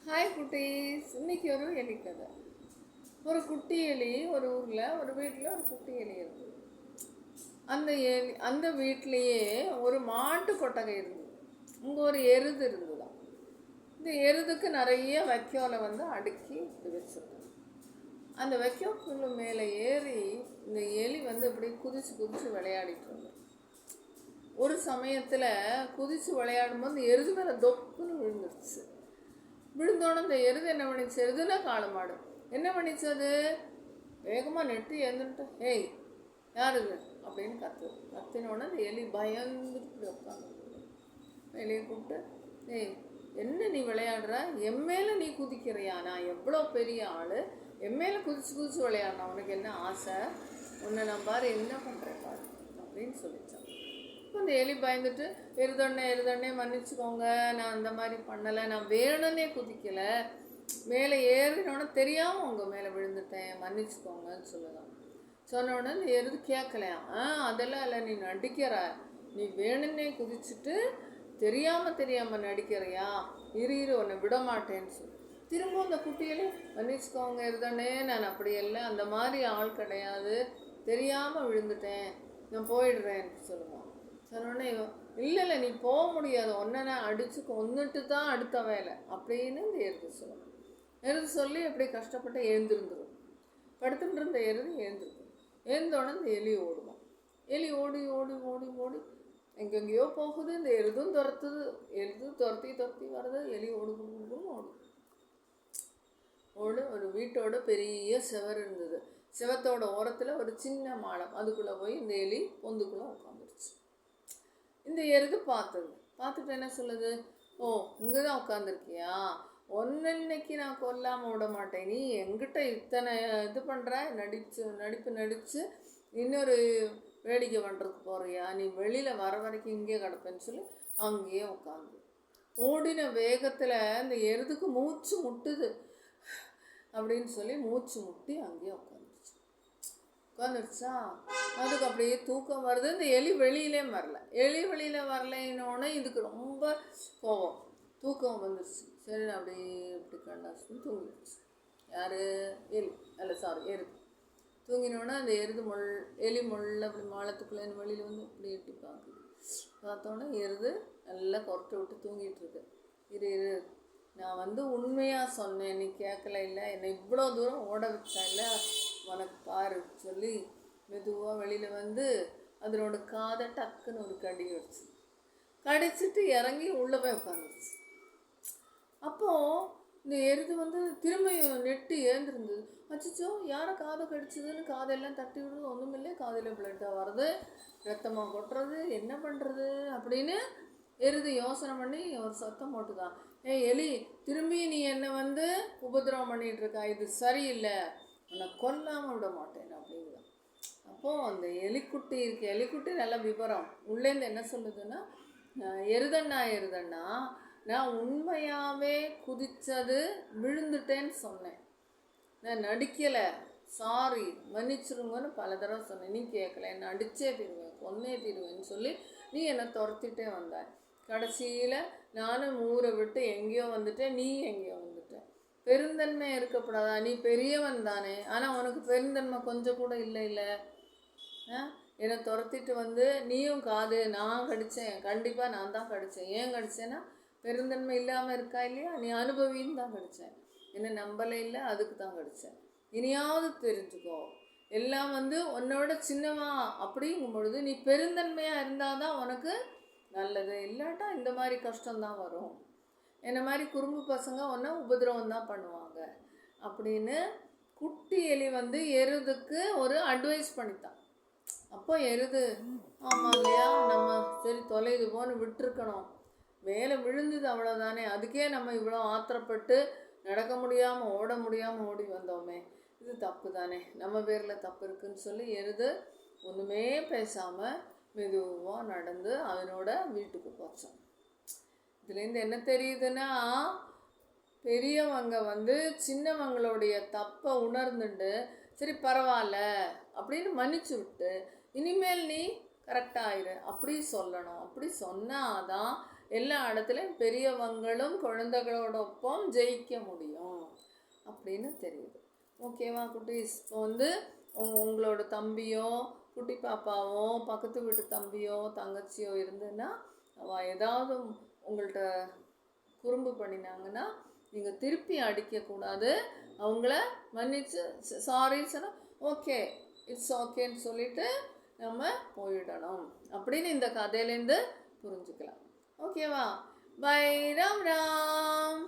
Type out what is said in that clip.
Hi குட்டீஸ், இன்னைக்கு ஒரு எலி கதை. ஒரு குட்டி எலி ஒரு ஊரில் ஒரு வீட்டில் ஒரு குட்டி எலி இருந்தது. அந்த வீட்லேயே ஒரு மாட்டு கொட்டகை இருந்தது. இங்கே ஒரு எருது இருந்ததுதான். இந்த எருதுக்கு நிறைய வைக்கோலை அடுக்கி வச்சிருந்தது. அந்த வைக்கோக்குள்ள மேலே ஏறி இந்த எலி இப்படி குதிச்சு குதிச்சு விளையாடிட்டு இருந்தது. ஒரு சமயத்தில் குதிச்சு விளையாடும் போது எருது மேலே தொப்புன்னு விழுந்துருச்சு. விழுந்தோன்னு இந்த எருது என்ன பண்ணிச்சு? எருதுன்னா காளமாடு என்ன பண்ணிச்சு? அது வேகமாக நெட்டு எழுந்துட்டு ஏய் யார் இது அப்படின்னு கத்தினோடனே அந்த எலி பயந்துட்டு இப்படி உட்காந்து எலியை கூப்பிட்டு, ஏய் என்ன நீ விளையாடுற? என் மேலே நீ குதிக்கிறியா? நான் எவ்வளோ பெரிய ஆள், என் மேலே குதிச்சு குதிச்சு விளையாடுனா உனக்கு என்ன ஆசை? உன்னை நான் பாரு என்ன பண்ணுறேன் பாரு அப்படின்னு சொல்லிச்சான். அந்த எலி பயந்துட்டு, எருதண்ணே மன்னிச்சுக்கோங்க, நான் அந்த மாதிரி பண்ணலை, நான் வேணும்னே குதிக்கலை, மேலே ஏறினோடனே தெரியாமல் உங்கள் மேலே விழுந்துட்டேன், மன்னிச்சுக்கோங்கன்னு சொல்லலாம். சொன்னோடனே இந்த எருது கேட்கலையா, அதெல்லாம் இல்லை, நீ நடிக்கிற, நீ வேணும்னே குதிச்சுட்டு தெரியாமல் நடிக்கிறையா, இரு உன்னை விட மாட்டேன்னு சொல்லி திரும்ப அந்த குட்டியிலே மன்னிச்சுக்கோங்க எருதண்ணே, நான் அப்படி இல்லை, அந்த மாதிரி ஆள் கிடையாது, தெரியாமல் விழுந்துட்டேன், நான் போயிடுறேன்னு சொல்லுவான். சொன்னோடனே இல்லை நீ போக முடியாது, ஒன்றை நான் அடித்து கொன்னுட்டு தான் அடுத்த வேலை அப்படின்னு இந்த எருது சொல்லணும். எருது சொல்லி எப்படி கஷ்டப்பட்டு எழுந்திருந்துடும். படுத்துட்டு இருந்த எருது எழுந்திருக்கும். எழுந்தோடனே இந்த எலி ஓடுவான். எலி ஓடி ஓடி ஓடி ஓடி எங்கெங்கேயோ போகுது. இந்த எருதும் துரத்துது. எருது துரத்தி வருது. எலி ஓடுன்னு ஓடு. ஒரு வீட்டோட பெரிய செவர் இருந்தது. செவத்தோட ஓரத்தில் ஒரு சின்ன மாடம், அதுக்குள்ளே போய் இந்த எலி பொந்துக்குள்ளே உட்காந்துருச்சு. இந்த எருது பார்த்துட்டு என்ன சொல்லுது? ஓ, இங்கே தான் உட்காந்துருக்கியா, ஒன்னன்னைக்கு நான் கொல்லாமல் விட மாட்டேன், நீ எங்கிட்ட இத்தனை இது பண்ணுற, நடிப்பு இன்னொரு வேடிக்கை பண்ணுறதுக்கு போகிறியா, நீ வெளியில் வர வரைக்கும் இங்கே கிடப்பேன்னு சொல்லி அங்கேயே உட்காந்து ஓடின வேகத்தில் இந்த எருதுக்கு மூச்சு முட்டுது அப்படின்னு சொல்லி மூச்சு முட்டி அங்கேயே உட்காந்துருச்சா. அதுக்கு அப்படியே தூக்கம் வருது. இந்த எலி வெளியிலே வெளியில் வரலைன்னொன்னே இதுக்கு ரொம்ப கோபம், தூக்கம் வந்துடுச்சு. சரி அப்படியே இப்படி கண்ணாசுன்னு தூங்கிடுச்சு. யார்? எலி எருது. தூங்கினோன்னே அந்த எலி அப்படி மாளத்துக்குள்ளே வெளியில் இப்படி எட்டி பார்த்தோன்னே எருது நல்லா கொரட்டை விட்டு தூங்கிட்டு இருக்கு. இரு நான் உண்மையாக சொன்னேன், நீ கேட்கல, இல்லை என்னை இவ்வளோ தூரம் ஓட வச்சா இல்லை, உனக்கு பாரு சொல்லி மெதுவாக வெளியில் அதனோட காதை டக்குன்னு ஒரு கடிச்சிட்டு இறங்கி உள்ளே போய் உட்காந்துருச்சு. அப்போது இந்த எருது திரும்ப நெட்டு ஏந்திருந்தது. அச்சோ யாரை காதை கடிச்சதுன்னு காதெல்லாம் தட்டி விடுறது, ஒன்றுமில்லை, காதில் பிளட்டாக வர்றது, ரத்தமாக கொட்டுறது, என்ன பண்ணுறது அப்படின்னு எருது யோசனை பண்ணி ஒரு சத்தம் போட்டுதான், எலி திரும்பி நீ என்னை உபதிரவம் பண்ணிகிட்டு இருக்கா, இது சரியில்லை, உன்னை கொல்லாமல் விட மாட்டேன் அப்படிங்கிறான். அப்போது அந்த எலிக்குட்டி நல்ல விவரம் உள்ளேருந்து என்ன சொல்லுதுன்னா, எருதண்ணா நான் உண்மையாகவே குதித்தது விழுந்துட்டேன்னு சொன்னேன், நான் நடிக்கலை, சாரி மன்னிச்சிருங்கன்னு பல தடவை சொன்னேன், நீ கேட்கல, என்னை அடித்தே தீருவேன், கொன்னே தீருவேன்னு சொல்லி நீ என்னை துரத்திட்டே வந்தாய். கடைசியில் நானும் ஊரை விட்டு எங்கேயோ வந்துட்டேன், நீ எங்கேயோ வந்துட்டேன். பெருந்தன்மை இருக்கப்படாதா? நீ பெரியவன் தானே, ஆனால் உனக்கு பெருந்தன்மை கொஞ்சம் கூட இல்லை. என்னை துரத்திட்டு நீயும் காது நான் கடித்தேன், கண்டிப்பாக நான் தான் கடித்தேன். ஏன் கடித்தேன்னா பெருந்தன்மை இல்லாமல் இருக்கா இல்லையா, நீ அனுபவின்னு தான் கடித்தேன், என்னை நம்பலை இல்லை, அதுக்கு தான் கடித்தேன். இனியாவது தெரிஞ்சுக்கோ, எல்லாம் உன்னோட சின்னவா அப்படிங்கும் பொழுது நீ பெருந்தன்மையாக இருந்தால் தான் உனக்கு நல்லது, இல்லாட்டா இந்த மாதிரி கஷ்டம்தான் வரும். என்ன மாதிரி குறும்பு பசங்க ஒன்றா உபதிரவம் தான் பண்ணுவாங்க அப்படின்னு குட்டி எலி எருதுக்கு ஒரு அட்வைஸ் பண்ணித்தான். அப்போ எருது ஆமாம் இல்லையா, நம்ம சரி தொலைது போன்னு விட்டுருக்கணும், மேலே விழுந்தது அவ்வளோதானே, அதுக்கே நம்ம இவ்வளோ ஆத்திரப்பட்டு நடக்க முடியாமல் ஓட முடியாமல் ஓடி வந்தோமே, இது தப்பு தானே, நம்ம பேரில் தப்பு இருக்குன்னு சொல்லி எருது ஒன்றுமே பேசாமல் மெதுவாக நடந்து அதனோட வீட்டுக்கு போச்சான். இதுலேருந்து என்ன தெரியுதுன்னா, பெரியவங்க சின்னவங்களுடைய தப்பை உணர்ந்துட்டு சரி பரவாயில்ல அப்படின்னு மன்னிச்சு விட்டு இனிமேல் நீ கரெக்டாக ஆயிரு அப்படி சொல்லணும். அப்படி சொன்னாதான் எல்லா இடத்துலையும் பெரியவங்களும் குழந்தைகளோடொப்பம் ஜெயிக்க முடியும் அப்படின்னு தெரியுது. ஓகேவா குட்டீஸ்? இப்போ வந்து உங்களோட தம்பியோ குட்டி பாப்பாவோ பக்கத்து வீட்டு தம்பியோ தங்கச்சியோ இருந்துன்னா அவள் ஏதாவது உங்கள்கிட்ட குறும்பு பண்ணினாங்கன்னா நீங்கள் திருப்பி அடிக்கக்கூடாது. அவங்கள மன்னிச்சு சாரி சொன்னால் ஓகே இட்ஸ் ஓகேன்னு சொல்லிட்டு நம்ம போயிடணும் அப்படின்னு இந்த கதையிலேருந்து புரிஞ்சுக்கலாம். ஓகேவா? பை. ராம் ராம்.